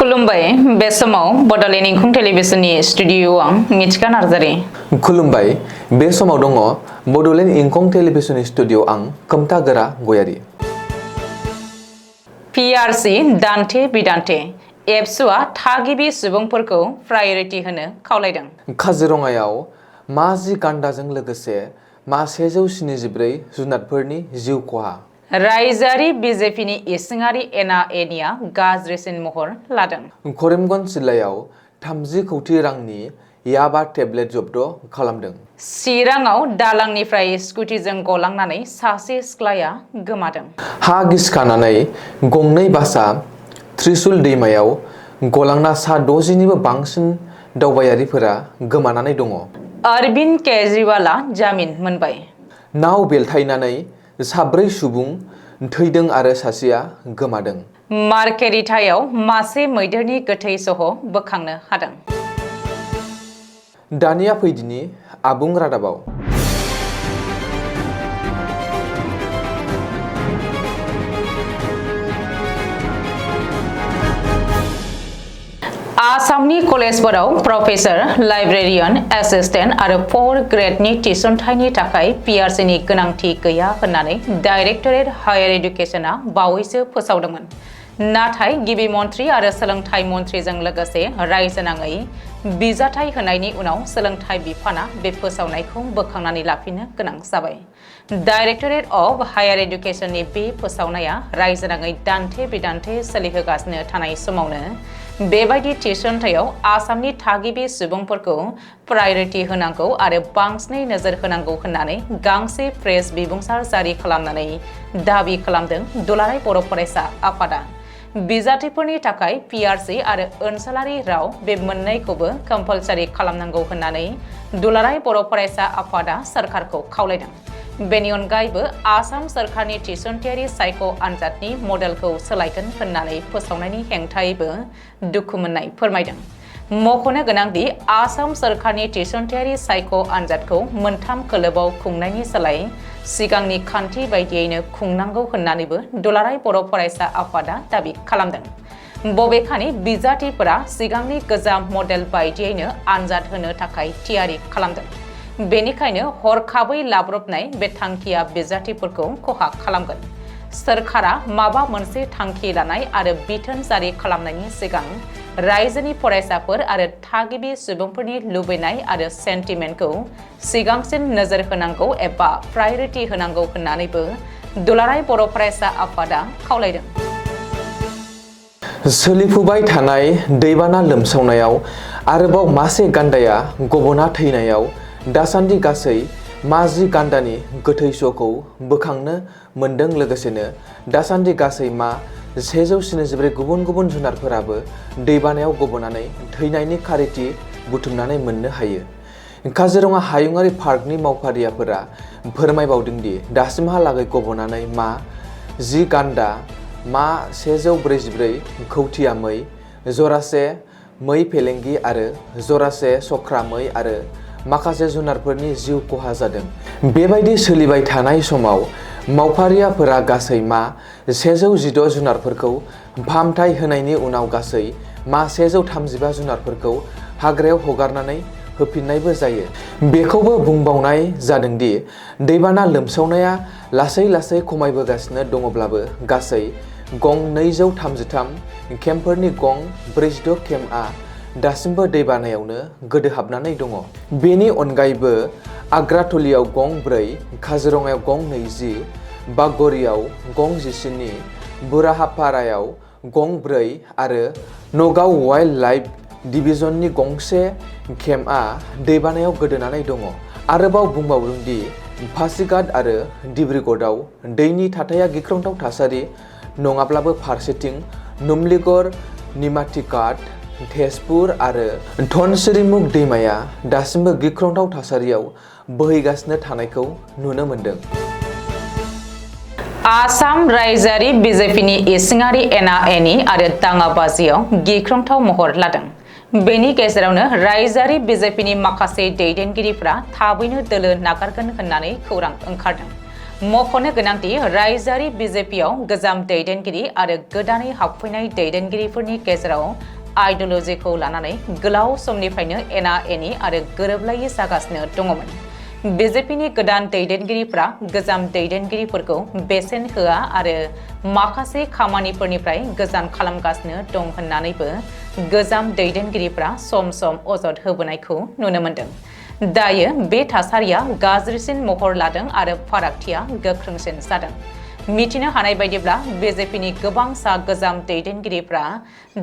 खुलुमबाय बे समाव बडलेण्ड इंखं टेलिभिजननि स्टुडिअ आं मिथिका नार्जारि। खुलुमबाय बे समाव दङ बडलेण्ड इंखं टेलिभिजननि स्टुडिअ आं खोमथागोरा गयारि। पिआरसि दान्थे बिदान्थे एबसुआ थागिबि सुबुंफोरखौ प्रायरिटि होनो खावलायदों। काजिरङायाव माजि गान्दाजों लोगोसे मा 174 जुनारफोरनि जिउ खहा। रायजोआरि बिजेपिनि इसिङारि एना-एनिया गाज्रिसिन महर लादों। करिमगन्ज जिल्लायाव 30 कौटि रांनि याबा टेब्लेट जब्द खालामदों। चिराङाव दालांनिफ्राय स्कुटिजों गलांनानै सासे सिख्लाया गोमादों। हा गिसिखानानै गंनै बासआ त्रिशुल दैमायाव गलांना सा 60निबो बांसिन दावबायारिफोरा गोमानानै दङ। अरविन्द केजरीवालआ जामिन मोनबाय। नाव बेलथायनानै 4 सुबुं थैदों आरो सासेया गोमादों। मार्केरिटायाव मासे मैदेरनि गोथै सह बोखांनो हादों। दानिया फैदिनि आबुं रादाबाव। आसामनि कलेजफोराव प्रफेसर, लाइब्रेरियान, एसिस्टेन्ट आरो 4 ग्रेडनि थिसनथायनि थाखाय पिआरसिनि गोनांथि गैया होननानै डाइरेक्टरेट हायर एडुकेशनआ बावैसो फोसावदोंमोन। नाथाय गिबि मन्थ्रि आरो सोलोंथाइ मन्थ्रिजों लोगोसे रायजोनाङै बिजाथाय होनायनि उनाव सोलोंथाइ बिफाना बे फोसावनायखौ बोखांनानै लाफिननो गोनां जाबाय। डाइरेक्टरेट अफ हायर एडुकेशननि बे फोसावनाया रायजोनाङै दान्थे बिदान्थे सोलिहोगासिनो थानाय समावनो बेबायदि थिसनथायाव आसामनि थागिबि सुबुंफोरखौ प्रायरिटि होनांगौ आरो बांसिनै नोजोर होनांगौ होननानै गांसे प्रेस बिबुंसार जारि खालामनानै दाबि खालामदों दुलाराय बर' फरायसा आफादा। बिजाथिफोरनि थाखाय पिआरसि आरो ओनसोलारि राव बे मोननैखौबो कम्पालसारि खालामनांगौ होननानै दुलाराय बर' फरायसा आफादा सरकारखौ खावलायदों। बेनि अनगायैबो आसाम सरकारनि थिसनथायारि सायख' आनजादनि मडेलखौ सोलायगोन होननानै फोसावनायनि हेंथायैबो दुखु मोननाय फोरमायदों। मख'नो गोनांदि आसाम सरकारनि थिसनथायारि सायख' आनजादखौ 3 खोलोबाव खुंनायनि सोलाय सिगांनि खान्थि बायदियैनो खुंनांगौ होननानैबो दुलाराय बर' फरायसा आफादा दाबि खालामदों। बबेखानि बिजाथिफोरा सिगांनि गोजाम मडेल बायदियैनो आनजाद होनो थाखाय थियारि खालामदों। बेनिखायनो हरखाबै लाब्रबनाय बे थांखिया बिजाथिफोरखौ खहा खालामगोन। सोरखारा माबा मोनसे थांखि लानाय आरो बिथोन जारि खालामनायनि सिगां रायजोनि फरायसाफोर आरो थागिबि सुबुंफोरनि लुबैनाय आरो सेन्टिमेन्टखौ सिगांसिन नोजोर होनांगौ एबा प्रायरिटि होनांगौ होननानैबो दुलाराय बर' फरायसा आफादा खावलायदों। सोलिफुबाय थानाय दैबाना लोमसावनायाव आरोबाव मासे गान्दाया गबना थैनायाव दासान्दि गासै माजि गान्दानि गोथै सहखौ बोखांनो मोन्दों। लोगोसेनो दासान्दि गासै 174 गुबुन गुबुन जुनारफोराबो दैबानायाव गबनानै थैनायनि खारिथि बुथुमनानै मोननो हायो। काजिरङा हायुङारि पार्कनि मावफारियाफोरा फोरमायबावदों दि दासिमहालागै गबनानै 10 गान्दा, 144 कौटिया मै, जरासे मै फेलेंगि आरो जरासे सख्रा मै आरो माखासे जुनारफोरनि जिउ खहा जादों। बेबायदि सोलिबाय थानाय समाव मावफारियाफोरा गासै 116 जुनारफोरखौ फाहामथाय होनायनि उनाव गासै 135 जुनारफोरखौ हाग्रायाव हगारनानै होफिननायबो जायो। बेखौबो बुंबावनाय जादों दि दैबाना लोमसावनाया लासै लासै खमायबोगासिनो दङब्लाबो गासै गं 233 केम्पफोरनि गं 46 केम्पआ दासिमबो दैबानायावनो गोदोहाबनानै दङ। बेनि अनगायैबो आग्राथलियाव गं 4, काजिरङायाव गं 20, बागरियाव गं 17, बुराहापारायाव गं 4 आरो नगाव वाइल्ड लाइफ डिभिजननि गंसे केम्पआ दैबानायाव गोदोनानै दङ। आरोबाव बुंबावदों दि पासिघाट आरो डिब्रुगड़आव दैनि थाथाया गिख्रंथाव थासारि नङाब्लाबो फारसेथिं नुमलीगड़, निमातीघाट, तेजपुर आरो धनसिरिमुख दैमाया दासिमबो गिख्रंथाव थासारियाव बोहैगासिनो थानायखौ नुनो मोन्दों। आसाम रायजोआरि बिजेपिनि इसिङारि एना-एनि आरो दाङाबाजियाव गिख्रंथाव महर लादों। बेनि गेजेरावनो रायजोआरि बिजेपिनि माखासे दैदेनगिरिफ्रा थाबैनो दोलो नागारगोन होननानै खौरां ओंखारदों। मख'नो गोनांदि रायजोआरि बिजेपियाव गोजाम दैदेनगिरि आरो गोदानै हाबफैनाय दैदेनगिरिफोरनि गेजेराव आइडियोलजिखौ लानानै गोलाव समनिफ्रायनो एना एनि आरो गोरोबलायै जागासिनो दङमोन। बीजेपीनि गोदान दैदेनगिरिफ्रा गोजाम दैदेनगिरिफोरखौ बेसेन होआ आरो माखासे खामानिफोरनिफ्राय गोजान खालामगासिनो दं होननानैबो गोजाम दैदेनगिरिफ्रा सम सम अजद होबोनायखौ नुनो मोनदों। दायो बे थासारिया गाज्रिसिन महर लादों आरो फारागथिया गोख्रोंसिन जादों। मिथिनो हानाय बायदिब्ला बीजेपीनि गोबांसा गोजाम दैदेनगिरिफ्रा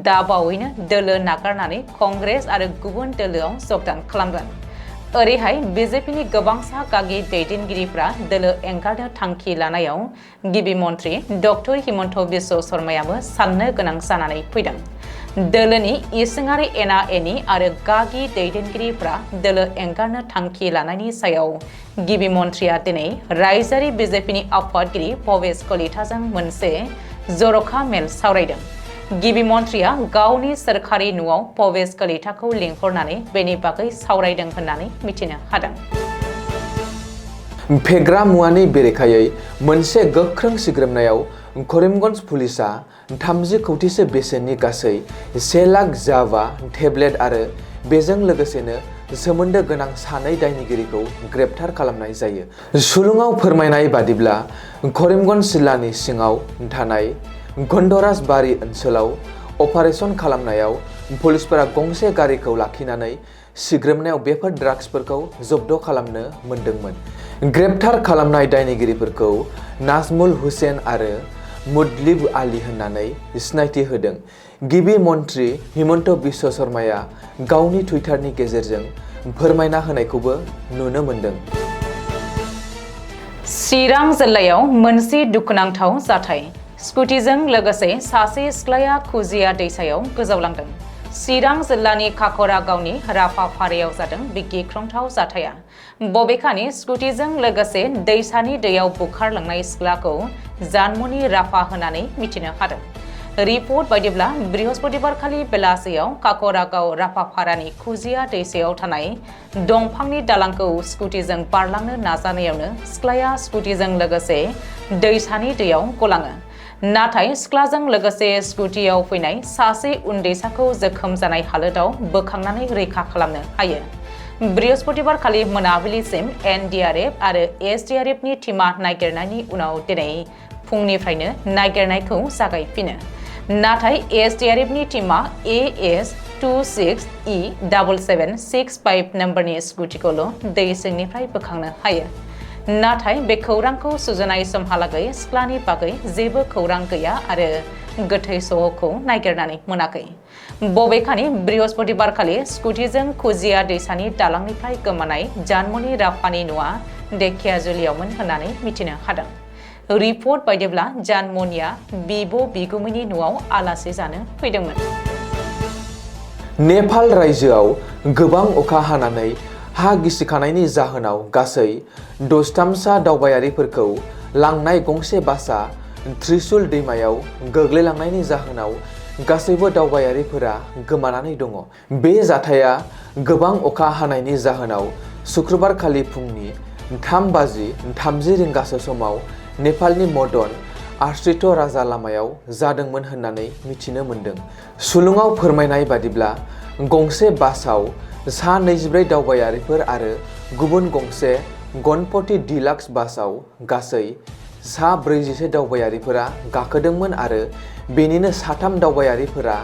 दा बावैनो दोलो नागारनानै कंग्रेस आरो गुबुन दोलोआव जगदान खालामगोन। ओरैहाय बीजेपीनि गोबांसा गागि दैदेनगिरिफ्रा दोलो एंगारनो थांखि लानायाव गिबि मन्थ्रि डक्टर हिमन्त बिश्व शर्मायाबो साननो गोनां जानानै फैदों। दोलोनि इसिङारि एना एनि आरो गागि दैदेनगिरिफ्रा दोलो एंगारनो थांखि लानायनि सायाव गिबि मन्थ्रिया दिनै रायजोआरि बीजेपीनि आफादगिरि भवेश कलिताजों मोनसे जर'खा मेल सावरायदों। गिबि मन्थ्रिया गावनि सोरखारि न'आव भवेश कलिताखौ लिंहरनानै बेनि बागै सावरायदों होननानै मिथिनो हादों। फेग्रा मुवानि बेरेखायै मोनसे गोख्रों सिग्रोमनायाव करिमगंज पुलिसआ 30 कौटिसो बेसेननि गासै 1 लाख जावा टेब्लेट आरो बेजों लोगोसेनो सोमोन्दो गोनां सानै दायनिगिरिखौ ग्रेप्तार खालामनाय जायो। सुलुङाव फोरमायनाय बादिब्ला करिमगंज जिल्लानि सिङाव थानाय गन्धराजबारि ओनसोलाव अपारेशन खालामनायाव पुलिसफोरा गंसे गारिखौ लाखिनानै सिग्रोमनायाव बेफोर ड्राग्सफोरखौ जब्द खालामनो मोन्दोंमोन। ग्रेप्तार खालामनाय दायनिगिरिफोरखौ नाजमुल हुसैन आरो मुदलिब आली होननानै सिनायथि होदों। गिबि मन्थ्रि हिमन्त बिश्व शर्माया गावनि टुइटारनि गेजेरजों फोरमायना होनायखौबो नुनो मोन्दों। चिरां जिल्लायाव मोनसे दुखुनांथाव जाथाय। स्कुटिजों लोगोसे सासे सिख्लाया खुजिया दैसायाव गोजावलांदों। चिरां जिल्लानि काकरागावनि राफाफारायाव जादों बे गिख्रंथाव जाथाया। बबेखानि स्कुटिजों लोगोसे दैसानि दैयाव बुखारलांनाय सिख्लाखौ जानमुनि राफा होननानै मिथिनो हादों। रिपर्ट बायदिब्ला बृहस्पतिबारखालि बेलासियाव काकरागाव राफाफारानि खुजिया दैसायाव थानाय दंफांनि दालांखौ स्कुटिजों बारलांनो नाजानायावनो सिख्लाया स्कुटिजों लोगोसे दैसानि दैयाव गलाङो। नाथाय सिख्लाजों लोगोसे स्कुटियाव फैनाय सासे उन्दैसाखौ जोखोम जानाय हालोदाव बोखांनानै रैखा खालामनो हायो। बृहस्पतिबारखालि मोनाबिलिसिम एनडीआरएफ आरो एसडीआरएफनि टीमा नागिरनायनि उनाव दिनै फुंनिफ्रायनो नागिरनायखौ जागायफिनो। नाथाय एसडीआरएफनि टीमा AS26E7765 नम्बरनि स्कुटिखौल' दै सिंनिफ्राय बोखांनो हायो। नाथाय बे खौरांखौ सुजुनाय समहालागै सिख्लानि बागै जेबो खौरां गैया आरो गोथै सहखौ नागिरनानै मोनाखै। बबेखानि बृहस्पतिबारखालि स्कुटिजों खुजिया दैसानि दालांनिफ्राय गोमानाय जानमुनि राफानि न'आ धेकियाजुलियावमोन होननानै मिथिनो हादों। रिपर्ट बायदिब्ला जानमुनिया बिब' बिगुमैनि न'आव आलासि जानो फैदोंमोन। नेपाल रायजोआव गोबां अखा हानानै हा गिसिखानायनि जाहोनाव गासै 13सा दावबायारिफोरखौ लांनाय गंसे बासआ त्रिशुल दैमायाव गोग्लैलांनायनि जाहोनाव गासैबो दावबायारिफोरा गोमानानै दङ। बे जाथाया गोबां अखा हानायनि जाहोनाव शुक्रबारखालि फुंनि 3:30 रिंगासो समाव नेपालनि मदन आश्रित राजा लामायाव जादोंमोन होननानै मिथिनो मोन्दों। सुलुङाव फोरमायनाय बादिब्ला गंसे बासआव सा 24 दावबायारिफोर आरो गुबुन गंसे गणपति डिलाक्स बासआव गासै सा 46 दावबायारिफोरा गाखोदोंमोन आरो बेनिनो 3 दावबायारिफोरा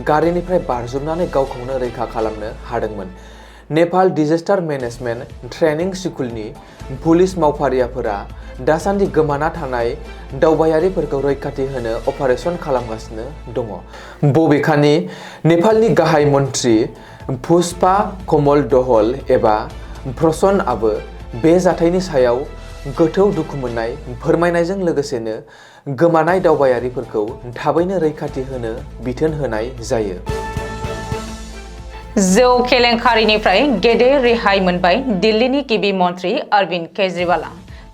गारिनिफ्राय बारजुमनानै गावखौनो रैखा खालामनो हादोंमोन। नेपाल डिजास्टार मेनेजमेन्ट ट्रेनिं स्कुलनि पुलिस मावफारियाफोरा दासान्दि गोमाना थानाय दावबायारिफोरखौ रैखाथि होनो अपारेशन खालामगासिनो दङ। बबेखानि नेपालनि गाहाय मन्थ्रि पुष्पा कमल दहल एबा प्रसन्नआबो बे जाथायनि सायाव गोथौ दुखु मोननाय फोरमायनायजों लोगोसेनो गोमानाय दावबायारिफोरखौ थाबैनो रैखाथि होनो बिथोन होनाय जायो। जौ केलेंकारिनिफ्राय गेदेर रेहाय मोनबाय दिल्लीनि गिबि मन्थ्रि अरविन्द केजरीवाला।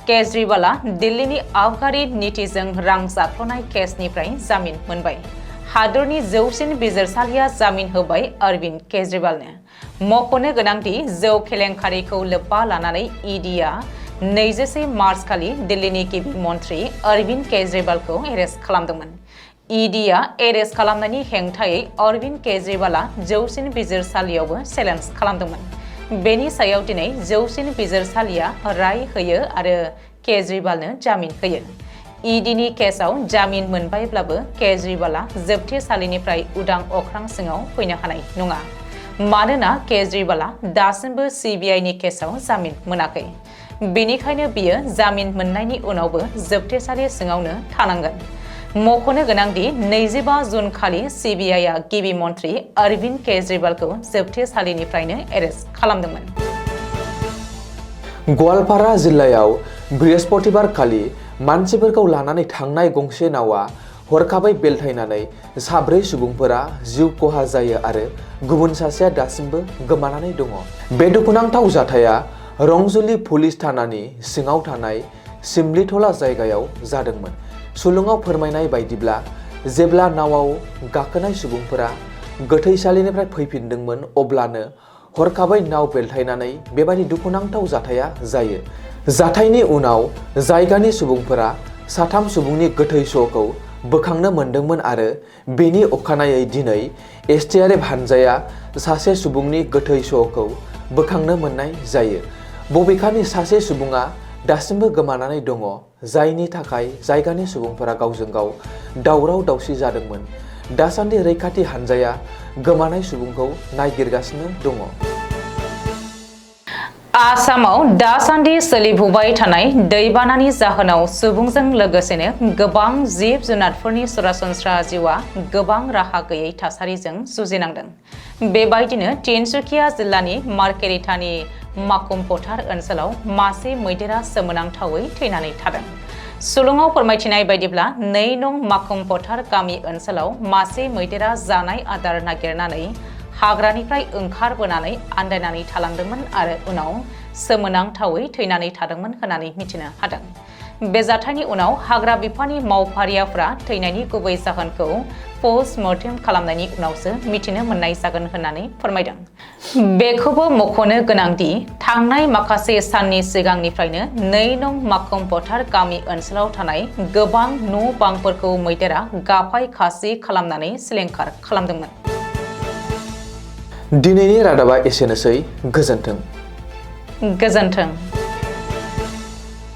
केजरीवाला दिल्लीनि आबगारि नीतिजों रां जाख्ल'नाय केसनिफ्राय जामिन मोनबाय। हादरनि जौसिन बिजिरसालिया जामिन होबाय अरविन्द केजरीवालनो। मख'नो गोनांदि जौ केलेंकारिखौ लोब्बा लानानै ईडीआ 24 मार्च खालि दिल्लीनि गिबि मन्थ्रि अरविन्द केजरीवालखौ एरेस्ट खालामदोंमोन। ईडीआ एरेस्ट खालामनायनि हेंथायै अरविंद केजरीवाला जौसिन बिजिरसालियावबो चेलेन्ज खालामदोंमोन। बेनि सायाव दिनै जौसिन बिजिरसालिया राय होयो आरो केजरीवालनो जामिन होयो। ईडीनि केसआव जामिन मोनबायब्लाबो केजरीवाला जोबथेसालिनिफ्राय उदां अख्रां सिङाव फैनो हानाय नङा। मानोना केजरीवाला दासिमबो सीबीआईनि केसआव जामिन मोनाखै। बेनिखायनो बियो जामिन मोननायनि उनावबो जोबथेसालि सिङावनो थानांगोन। मख'नो गोनांदि 25 जुन खालि सीबीआईआ गिबि मन्थ्रि अरविंद केजरीवालखौ जोबथेसालिनिफ्रायनो एरेस्ट खालामदोंमोन। गवालपारा जिल्लायाव बृहस्पतिबार खालि मानसिफोरखौ लानानै थांनाय गंसे नावा हरखाबै बेलथायनानै 4 सुबुंफोरा जिउ खहा जायो आरो गुबुन सासेया दासिमबो गोमानानै दङ। बे दुखुनांथाव जाथाया रंजुली पुलिस थानानि सिङाव थानाय सिमलिथला जायगायाव जादोंमोन। सुलुङाव फोरमायनाय बायदिब्ला जेब्ला नावाव गाखोनाय सुबुंफोरा गोथैसालिनिफ्राय फैफिनदोंमोन अब्लानो हरखाबै नाव बेलथायनानै बेबादि दुखुनांथाव जाथाया जायो। जाथायनि उनाव जायगानि सुबुंफोरा 3 सुबुंनि गोथै सहखौ बोखांनो मोनदोंमोन आरो बेनि अखानायै दिनै एसटिआरएफ हानजाया सासे सुबुंनि गोथै सहखौ बोखांनो मोननाय जायो। बबेखानि सासे सुबुङा दासिमबो गोमानानै दङ, जायनि थाखाय जायगानि सुबुंफोरा गावजों गाव दावराव दावसि जादोंमोन। दासान्दि रैखाथि हानजाया गोमानाय सुबुंखौ नागिरगासिनो दङ। आसामाव दासान्दि सोलिफुबाय थानाय दैबानानि जाहोनाव सुबुंजों लोगोसेनो गोबां जिब जुनारफोरनि सरासनस्रा जिउआ गोबां राहा गैयै थासारिजों जुजिनांदों। बेबायदिनो तिनसुकिया जिल्लानि मार्केरिटानि माकुम फोथार ओनसोलाव मासे मैदेरा सोमोनांथावै थैनानै थादों। सुलुङाव फोरमायथिनाय बायदिब्ला 2 नं माकुम फोथार गामि ओनसोलाव मासे मैदेरा जानाय आदार नागिरनानै हाग्रानिफ्राय ओंखारबोनानै आन्दायनानै थालांदोंमोन आरो उनाव सोमोनांथावै थैनानै थादोंमोन होननानै मिथिनो हादों। बे जाथायनि उनाव हाग्रा बिफाननि मावफारियाफ्रा थैनायनि गुबै जाहोनखौ पस्टमर्टेम खालामनायनि उनावसो मिथिनो मोननाय जागोन होननानै फोरमायदों। बेखौबो मख'नो गोनांदि थांनाय माखासे साननि सिगांनिफ्रायनो 2 नं माकुम फोथार गामि ओनसोलाव थानाय गोबां न' बांफोरखौ मैदेरा गाफाय खासि खालामनानै सिलिंखार खालामदोंमोन। दिनैनि रादाबा एसेनोसै। गोजोन्थों। गोजोन्थों।